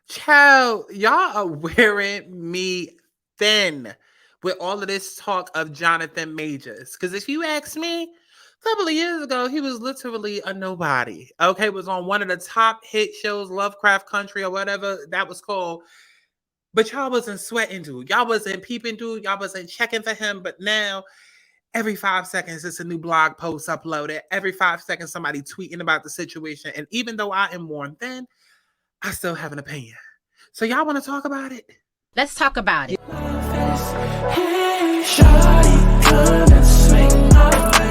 Child, y'all are wearing me thin with all of this talk of Jonathan Majors. Because if you ask me, a couple of years ago, he was literally a nobody. Okay, was on one of the top hit shows, Lovecraft Country or whatever that was called. But y'all wasn't sweating, dude. Y'all wasn't peeping, dude. Y'all wasn't checking for him. But now, every 5 seconds, it's a new blog post uploaded. Every 5 seconds, somebody tweeting about the situation. And even though I am worn thin, I still have an opinion. So y'all want to talk about it? Let's talk about it. Hey, shawty, come and swing my way.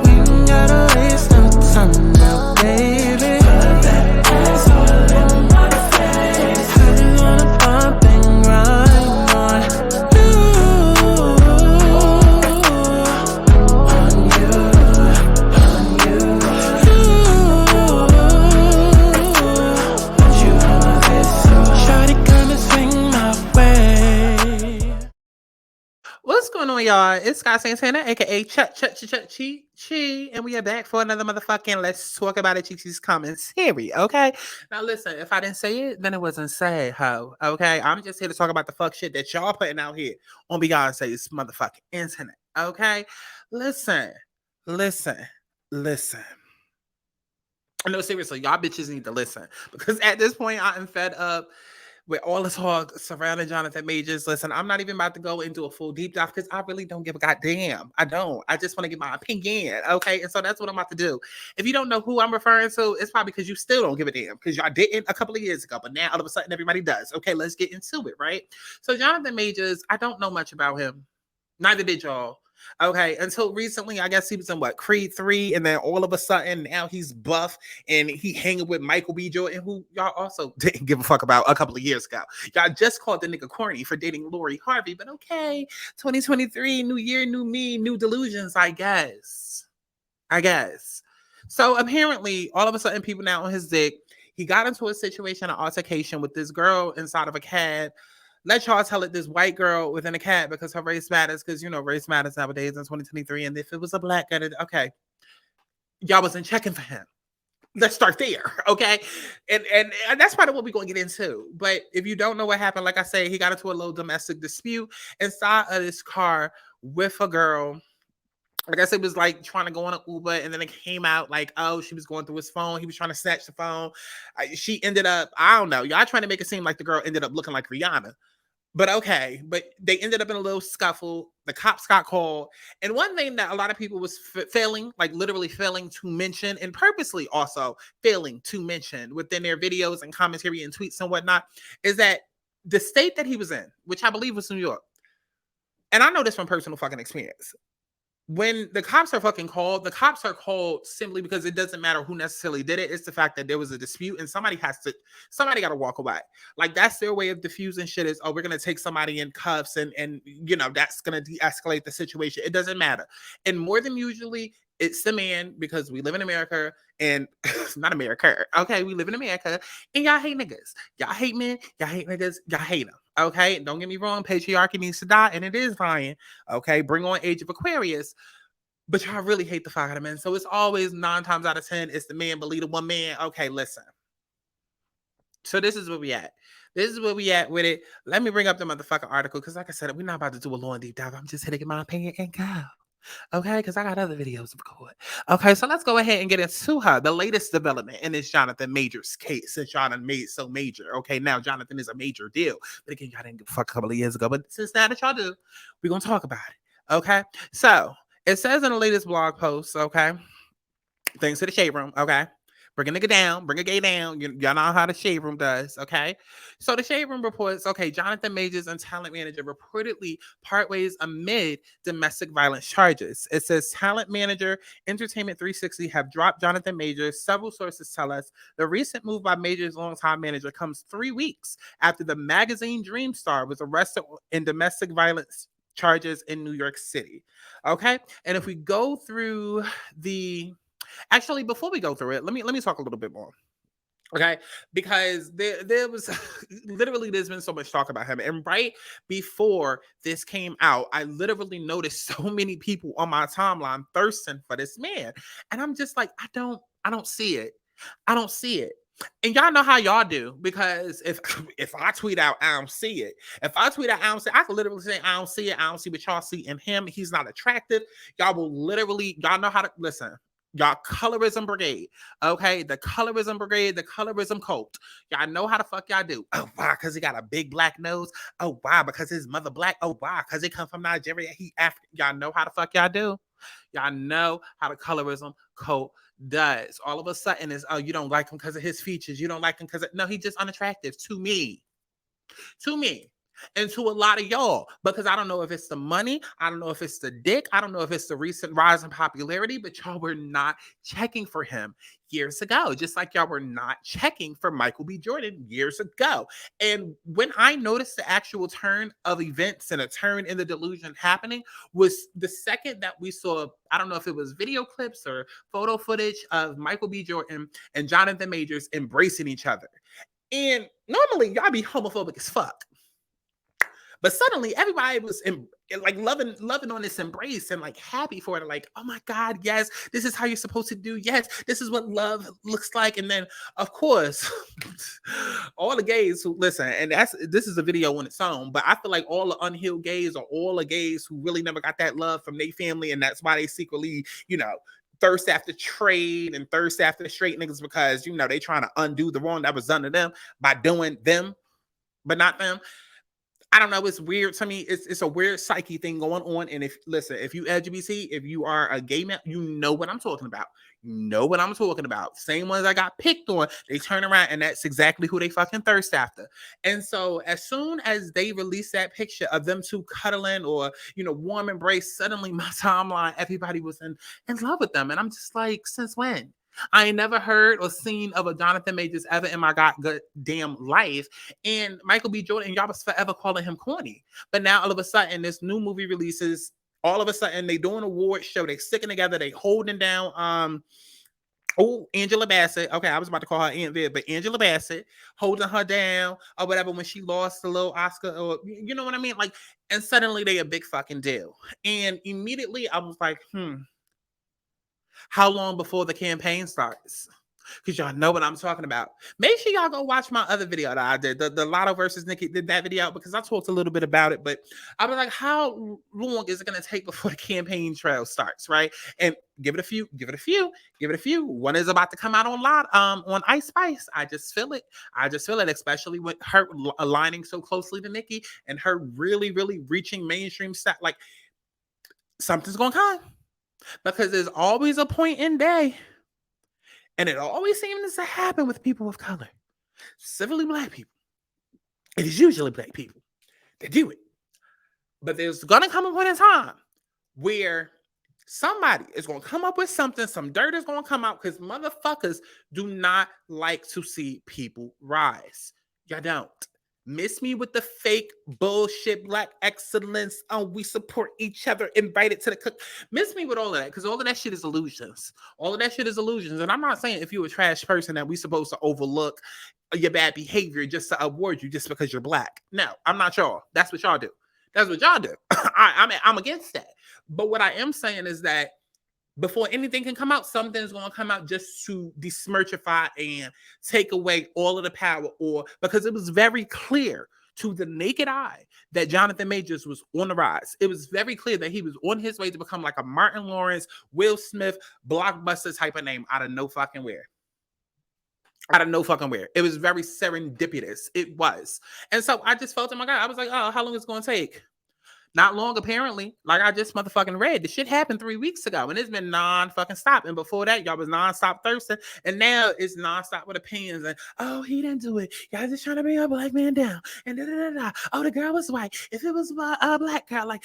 We ain't gotta waste no time now, baby. Put that ass all in my face. I just wanna bump and grind on you, on you, put you on my face. So shawty, come and swing my way. What's going on, y'all? It's Santana, aka Chi, and we are back for another motherfucking Let's Talk About It Chichi's commentary, okay? Now listen, if I didn't say it, then it wasn't said, ho, okay? I'm just here to talk about the fuck shit that y'all putting out here on Beyonce's motherfucking internet, okay? Listen, listen, listen. No, seriously, y'all bitches need to listen because at this point, I am fed up with all the talk surrounding Jonathan Majors. Listen, I'm not even about to go into a full deep dive because I really don't give a goddamn. I don't. I just want to get my opinion, okay? And so that's what I'm about to do. If you don't know who I'm referring to, it's probably because you still don't give a damn because y'all didn't a couple of years ago, but now all of a sudden everybody does. Okay, let's get into it, right? So Jonathan Majors, I don't know much about him. Neither did y'all. Okay, until recently, I guess he was in what, Creed 3, and then all of a sudden now he's buff and he hanging with Michael B. Jordan, who y'all also didn't give a fuck about a couple of years ago. Y'all just called the nigga corny for dating Lori Harvey, but okay, 2023, new year, new me, new delusions, I guess. I guess. So apparently, all of a sudden, people now on his dick. He got into a situation, an altercation with this girl inside of a cab. Let y'all tell it, this white girl within a cab because her race matters, because you know race matters nowadays in 2023. And if it was a black guy, okay, y'all wasn't checking for him. Let's start there, okay? And that's part of what we're gonna get into. But if you don't know what happened, like I say, he got into a little domestic dispute inside of this car with a girl. I guess it was like trying to go on an Uber, and then it came out like, oh, she was going through his phone. He was trying to snatch the phone. She ended up, I don't know. Y'all trying to make it seem like the girl ended up looking like Rihanna. But okay, but they ended up in a little scuffle. The cops got called. And one thing that a lot of people was failing, like literally failing to mention, and purposely also failing to mention within their videos and commentary and tweets and whatnot, is that the state that he was in, which I believe was New York, and I know this from personal fucking experience, when the cops are fucking called, the cops are called simply because it doesn't matter who necessarily did it. It's the fact that there was a dispute and somebody got to walk away. Like that's their way of diffusing shit is, oh, we're going to take somebody in cuffs and, you know, that's going to de-escalate the situation. It doesn't matter. And more than usually, it's the man because we live in America and not America. Okay. We live in America and y'all hate niggas. Y'all hate men. Y'all hate niggas. Y'all hate them. Okay. Don't get me wrong. Patriarchy needs to die and it is dying. Okay. Bring on Age of Aquarius. But y'all really hate the fuck out of men. So it's always 9 times out of 10, it's the man, believe the one man. Okay, listen. So this is where we at. This is where we at with it. Let me bring up the motherfucking article because, like I said, we're not about to do a long deep dive. I'm just here to get my opinion and go. Okay, because I got other videos to record. Okay, so let's go ahead and get into her. The latest development in this Jonathan Majors case, since y'all done made so major. Okay, now Jonathan is a major deal. But again, y'all didn't give a fuck a couple of years ago. But since now that y'all do, we're going to talk about it. Okay, so it says in the latest blog post, okay, thanks to the shade room, okay, bring a nigga down, bring a gay down. Y'all know how the shade room does, okay? So the shade room reports, okay, Jonathan Majors and talent manager reportedly part ways amid domestic violence charges. It says talent manager Entertainment 360 have dropped Jonathan Majors. Several sources tell us the recent move by Majors' longtime manager comes 3 weeks after the magazine Dream Star was arrested in domestic violence charges in New York City. Okay? And if we go through the actually before we go through it, let me talk a little bit more. Okay, because there was literally there's been so much talk about him, and right before this came out, I literally noticed so many people on my timeline thirsting for this man, and I'm just like, I don't see it. I don't see it. And y'all know how y'all do, because if I tweet out, I don't see it. If I tweet out, I don't see it. I can literally say, I don't see it. I don't see what y'all see in him. He's not attractive. Y'all will literally, y'all know how to listen. Y'all colorism brigade, okay? The colorism brigade, the colorism cult. Y'all know how the fuck y'all do. Oh, why? Because he got a big black nose. Oh, why? Because his mother black. Oh, why? Because he come from Nigeria. He African. Y'all know how the fuck y'all do. Y'all know how the colorism cult does. All of a sudden is, oh, you don't like him because of his features. You don't like him because no, he's just unattractive to me. To me. And to a lot of y'all, because I don't know if it's the money, I don't know if it's the dick, I don't know if it's the recent rise in popularity, but y'all were not checking for him years ago, just like y'all were not checking for Michael B. Jordan years ago. And when I noticed the actual turn of events and a turn in the delusion happening was the second that we saw, I don't know if it was video clips or photo footage of Michael B. Jordan and Jonathan Majors embracing each other. And normally y'all be homophobic as fuck. But suddenly everybody was like loving on this embrace and like happy for it. Like, oh my God, yes, this is how you're supposed to do. Yes, this is what love looks like. And then, of course, all the gays who listen, and this is a video on its own, but I feel like all the unhealed gays are all the gays who really never got that love from their family. And that's why they secretly, thirst after trade and thirst after straight niggas, because, they trying to undo the wrong that was done to them by doing them, but not them. I don't know. It's weird to me. It's a weird psyche thing going on. And if you LGBT, if you are a gay man, you know what I'm talking about. You know what I'm talking about. Same ones I got picked on, they turn around and that's exactly who they fucking thirst after. And so as soon as they release that picture of them two cuddling or, warm embrace, suddenly my timeline, everybody was in love with them. And I'm just like, since when? I ain't never heard or seen of a Jonathan Majors ever in my goddamn life. And Michael B. Jordan, y'all was forever calling him corny. But now all of a sudden, this new movie releases. All of a sudden, they do an award show. They sticking together. They holding down. Angela Bassett. Okay, I was about to call her Aunt Viv, but Angela Bassett holding her down or whatever when she lost the little Oscar, or you know what I mean? Like, and suddenly they a big fucking deal. And immediately I was like, how long before the campaign starts? Because y'all know what I'm talking about. Make sure y'all go watch my other video that I did, the Lotto versus Nikki, did that video, because I talked a little bit about it. But I was like, how long is it going to take before the campaign trail starts, right? And give it a few. One is about to come out on Ice Spice. I just feel it, especially with her aligning so closely to Nikki and her really, really reaching mainstream stuff. Like, something's going to come. Because there's always a point in day, and it always seems to happen with people of color, specifically Black people. It is usually Black people that do it. But there's going to come a point in time where somebody is going to come up with something, some dirt is going to come out, because motherfuckers do not like to see people rise. Y'all don't. Miss me with the fake bullshit Black excellence. We support each other, invited to the cook. Miss me with all of that, because all of that shit is illusions. And I'm not saying if you're a trash person that we supposed to overlook your bad behavior just to award you just because you're Black. No, I'm not y'all. That's what y'all do. I'm against that. But what I am saying is that before anything can come out, something's going to come out just to besmirchify and take away all of the power, or because it was very clear to the naked eye that Jonathan Majors was on the rise. It was very clear that he was on his way to become like a Martin Lawrence, Will Smith, blockbuster type of name out of no fucking where. It was very serendipitous. It was. And so I just felt, oh my God, I was like, oh, how long is it going to take? Not long, apparently. Like I just motherfucking read. The shit happened 3 weeks ago, and it's been non-fucking stop. And before that, y'all was non-stop thirsting, and now it's non-stop with opinions. And oh, he didn't do it. Y'all just trying to bring a Black man down. And da-da-da-da. Oh, the girl was white. If it was a Black girl, like.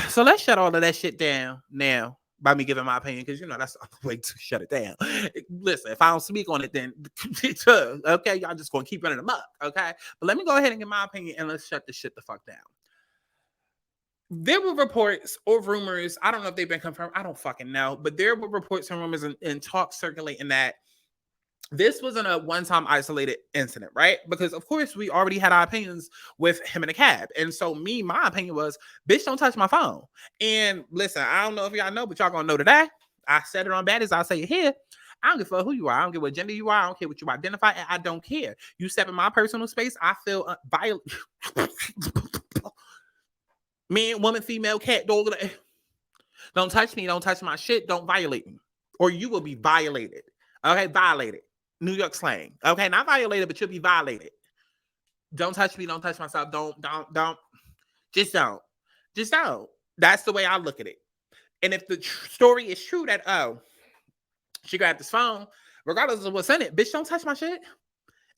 So let's shut all of that shit down now by me giving my opinion, because that's the way to shut it down. Listen, if I don't speak on it, then okay, y'all just gonna keep running amok, okay? But let me go ahead and give my opinion, and let's shut this shit the fuck down. There were reports or rumors, I don't know if they've been confirmed, I don't fucking know, but there were reports and rumors and talk circulating that this wasn't a one-time isolated incident, right? Because of course we already had our opinions with him in a cab. And so my opinion was, bitch, don't touch my phone. And listen, I don't know if y'all know, but y'all gonna know today. I said it on Baddies, I'll say it here. I don't give a fuck who you are. I don't care what gender you are. I don't care what you identify. And I don't care. You step in my personal space, I feel violent. Man, woman, female, cat, dog. Don't touch me. Don't touch my shit. Don't violate me. Or you will be violated. Okay, violated. New York slang. Okay, not violated, but you'll be violated. Don't touch me. Don't touch myself. Don't. Just don't. Just don't. That's the way I look at it. And if the story is true that, oh, she grabbed his phone, regardless of what's in it, bitch, don't touch my shit.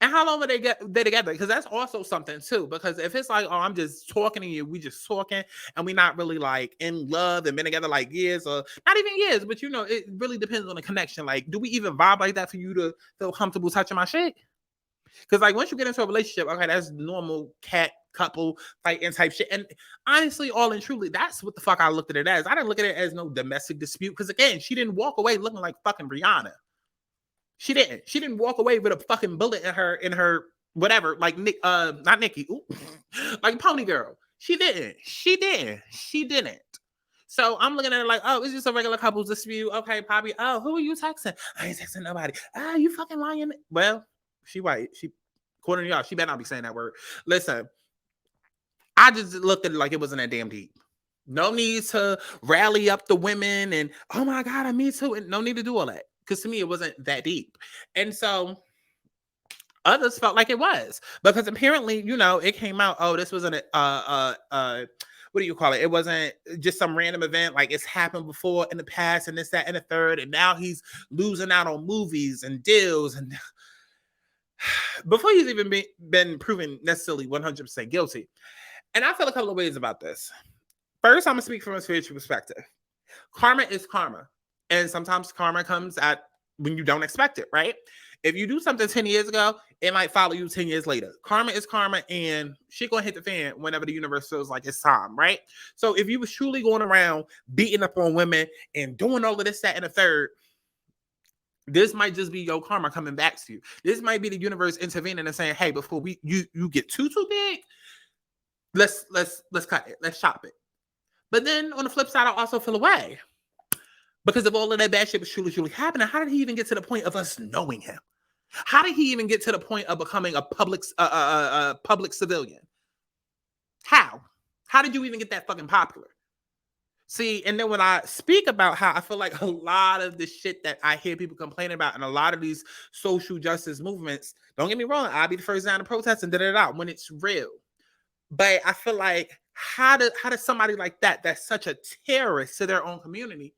And how long were they together? Because that's also something too. Because if it's like, oh, I'm just talking to you, we just talking, and we not really like in love and been together like years, or not even years, but you know, it really depends on the connection. Like, do we even vibe like that for you to feel comfortable touching my shit? Because like once you get into a relationship, okay, that's normal cat couple fighting type shit. And honestly, all and truly, that's what the fuck I looked at it as. I didn't look at it as no domestic dispute. Because again, she didn't walk away looking like fucking Rihanna. She didn't. She didn't walk away with a fucking bullet in her whatever, like not Nikki, like Pony Girl. She didn't. She didn't. So I'm looking at it like, oh, it's just a regular couples dispute. Okay, Poppy. Oh, who are you texting? I ain't texting nobody. Ah, you fucking lying. Well, she white. She, according to y'all, she better not be saying that word. Listen, I just looked at it like it wasn't that damn deep. No need to rally up the women and, oh my God, me too. And no need to do all that. Because to me, it wasn't that deep. And so others felt like it was. Because apparently, you know, it came out, oh, this wasn't what do you call it? It wasn't just some random event. Like it's happened before in the past and this, that, and the third. And now he's losing out on movies and deals. And before he's even been proven necessarily 100% guilty. And I feel a couple of ways about this. First, I'm going to speak from a spiritual perspective. Karma is karma. And sometimes karma comes at when you don't expect it, right? If you do something 10 years ago, it might follow you 10 years later. Karma is karma, and shit gonna hit the fan whenever the universe feels like it's time, right? So if you was truly going around beating up on women and doing all of this, that, and the third, this might just be your karma coming back to you. This might be the universe intervening and saying, hey, before you get too big, let's cut it. Let's chop it. But then on the flip side, I also feel away. Because if all of that bad shit was truly happening, how did he even get to the point of us knowing him? How did he even get to the point of becoming a public civilian? How? How did you even get that fucking popular? See, and then when I speak about how I feel like a lot of the shit that I hear people complaining about and a lot of these social justice movements, don't get me wrong, I'll be the first down to protest and da when it's real. But I feel like how does somebody like that, that's such a terrorist to their own community,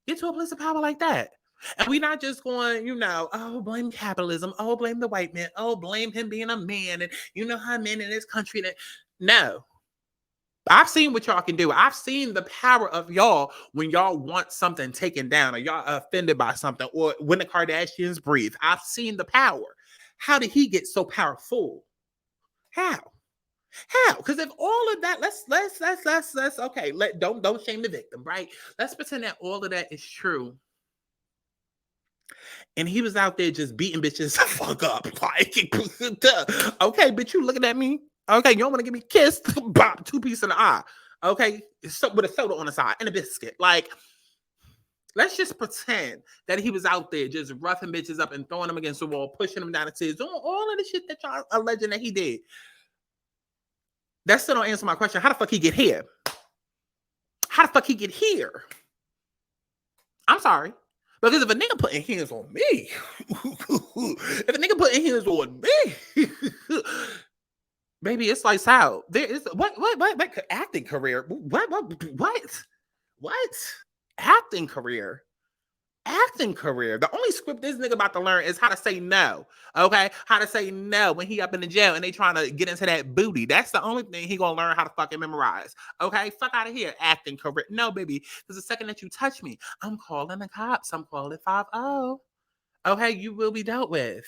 get to a place of power like that? And we're not just going, you know, oh, blame capitalism. Oh, blame the white man. Oh, blame him being a man. And you know how men in this country that. No. I've seen what y'all can do. I've seen the power of y'all when y'all want something taken down or y'all offended by something or when the Kardashians breathe. I've seen the power. How did he get so powerful? How? Because if all of that, let's okay. Don't shame the victim, right? Let's pretend that all of that is true. And he was out there just beating bitches fuck up. Like, okay, bitch, you looking at me? Okay, you don't want to give me kissed? Bop, 2 pieces in the eye. Okay, so with a soda on the side and a biscuit. Like, let's just pretend that he was out there just roughing bitches up and throwing them against the wall, pushing them down the stairs, doing all of the shit that y'all alleging that he did. That still don't answer my question. How the fuck he get here? How the fuck he get here? I'm sorry. Because if a nigga putting hands on me, if a nigga putting hands on me, baby, it's like how there is what acting career? What acting career? Acting career. The only script this nigga about to learn is how to say no. Okay, how to say no when he up in the jail and they trying to get into that booty. That's the only thing he gonna learn how to fucking memorize. Okay, fuck out of here, acting career. No, baby, because the second that you touch me, I'm calling the cops. I'm calling 5-0. Okay, you will be dealt with.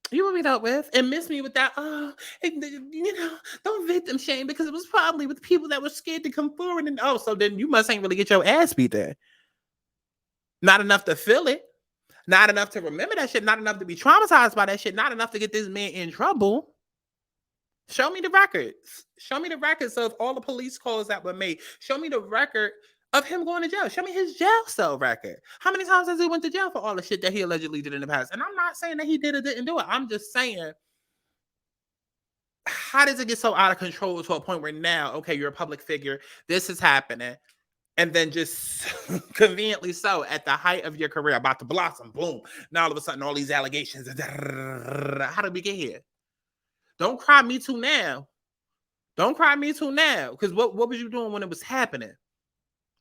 You will be dealt with. And miss me with that. Oh, you know, don't victim shame because it was probably with people that were scared to come forward. And oh, so then you must ain't really get your ass beat there. Not enough to feel it. Not enough to remember that shit. Not enough to be traumatized by that shit. Not enough to get this man in trouble. Show me the records. Show me the records of all the police calls that were made. Show me the record of him going to jail. Show me his jail cell record. How many times has he went to jail for all the shit that he allegedly did in the past? And I'm not saying that he did or didn't do it. I'm just saying, how does it get so out of control to a point where now, okay, you're a public figure, this is happening, and then just conveniently so, at the height of your career, about to blossom, boom, now all of a sudden all these allegations. How did we get here? Don't cry me too now. Don't cry me too now. Because what was you doing when it was happening?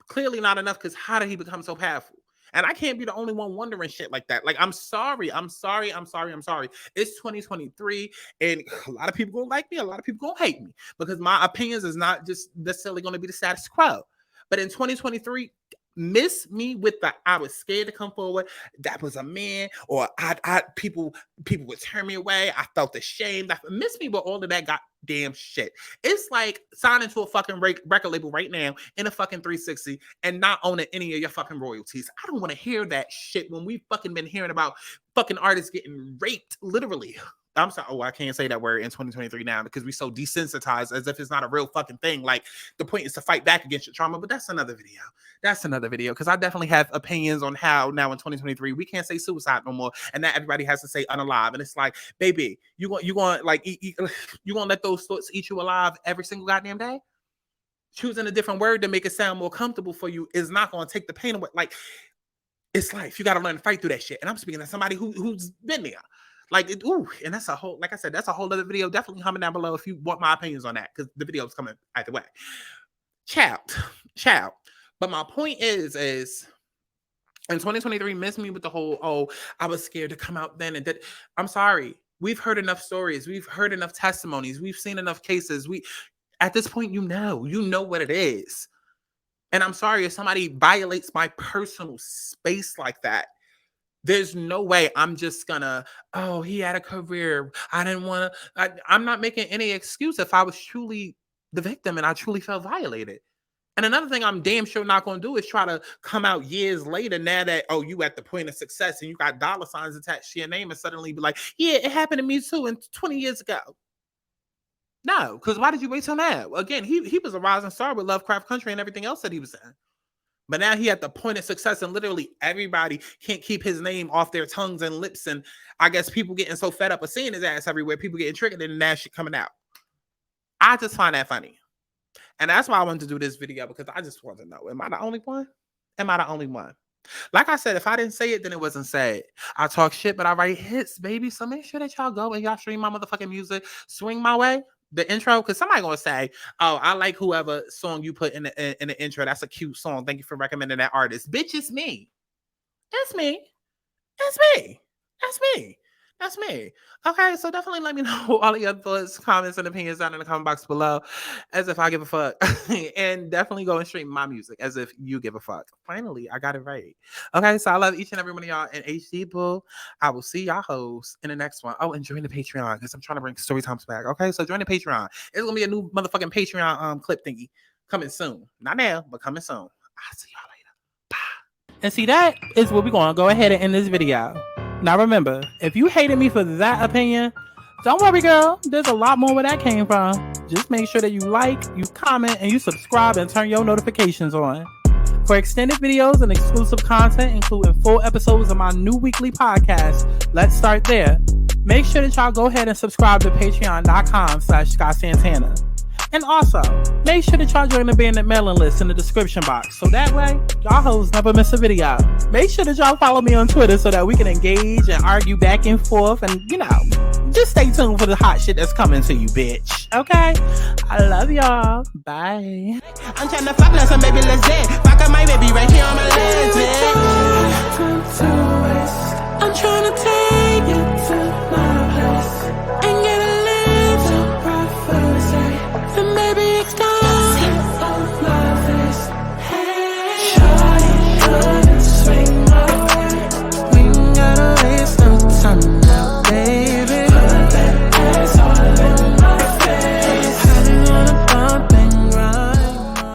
Clearly not enough, because how did he become so powerful? And I can't be the only one wondering shit like that. Like, I'm sorry. It's 2023, and a lot of people gonna like me, a lot of people gonna hate me, because my opinions is not just necessarily gonna be the status quo. But in 2023, miss me with the I was scared to come forward, that was a man, or people would turn me away, I felt ashamed. Miss me with all of that goddamn shit. It's like signing to a fucking record label right now in a fucking 360 and not owning any of your fucking royalties. I don't want to hear that shit when we've fucking been hearing about fucking artists getting raped, literally. I'm sorry. Oh, I can't say that word in 2023 now because we're so desensitized, as if it's not a real fucking thing. Like, the point is to fight back against your trauma, but that's another video. Because I definitely have opinions on how now in 2023 we can't say suicide no more, and now everybody has to say unalive. And it's like, baby, you want like you gonna let those thoughts eat you alive every single goddamn day? Choosing a different word to make it sound more comfortable for you is not gonna take the pain away. Like, it's life. You gotta learn to fight through that shit. And I'm speaking to somebody who's been there. Like, and that's a whole, like I said, that's a whole other video. Definitely comment down below if you want my opinions on that, because the video is coming either way. Ciao. But my point is in 2023, miss me with the whole, oh, I was scared to come out then and that. I'm sorry. We've heard enough stories. We've heard enough testimonies. We've seen enough cases. At this point, you know what it is. And I'm sorry if somebody violates my personal space like that. There's no way I'm just gonna, oh, he had a career. I didn't want to. I'm not making any excuse if I was truly the victim and I truly felt violated. And another thing I'm damn sure not going to do is try to come out years later now that, oh, you at the point of success and you got dollar signs attached to your name and suddenly be like, yeah, it happened to me too, and 20 years ago. No, because why did you wait till now? Again, he was a rising star with Lovecraft Country and everything else that he was in. But now he at the point of success, and literally everybody can't keep his name off their tongues and lips. And I guess people getting so fed up of seeing his ass everywhere, people getting triggered and that shit coming out. I just find that funny. And that's why I wanted to do this video, because I just want to know, am I the only one? Like I said, if I didn't say it, then it wasn't said. I talk shit, but I write hits, baby. So make sure that y'all go and y'all stream my motherfucking music. Swing My Way. The intro, because somebody gonna say, oh, I like whoever song you put in the intro. That's a cute song. Thank you for recommending that artist. Bitch, it's me. That's me. Okay, so definitely let me know all of your thoughts, comments, and opinions down in the comment box below, as if I give a fuck. And definitely go and stream my music as if you give a fuck. Finally, I got it right. Okay, so I love each and every one of y'all in HD, boo. I will see y'all hoes in the next one. Oh, and join the Patreon, because I'm trying to bring story times back. Okay, so join the Patreon. It's gonna be a new motherfucking Patreon clip thingy coming soon. Not now, but coming soon. I'll see y'all later. Bye. And see, that is what we're gonna go ahead and end this video. Now remember, if you hated me for that opinion, don't worry, girl. There's a lot more where that came from. Just make sure that you like, you comment, and you subscribe and turn your notifications on. For extended videos and exclusive content, including full episodes of my new weekly podcast, Let's Start There, make sure that y'all go ahead and subscribe to patreon.com/SkySantana. And also, make sure that y'all join the bandit mailing list in the description box, so that way, y'all hoes never miss a video. Make sure that y'all follow me on Twitter so that we can engage and argue back and forth, and, just stay tuned for the hot shit that's coming to you, bitch. Okay? I love y'all. Bye. I'm trying to fuck now, so baby, let's dance. Fuck up my baby right here on my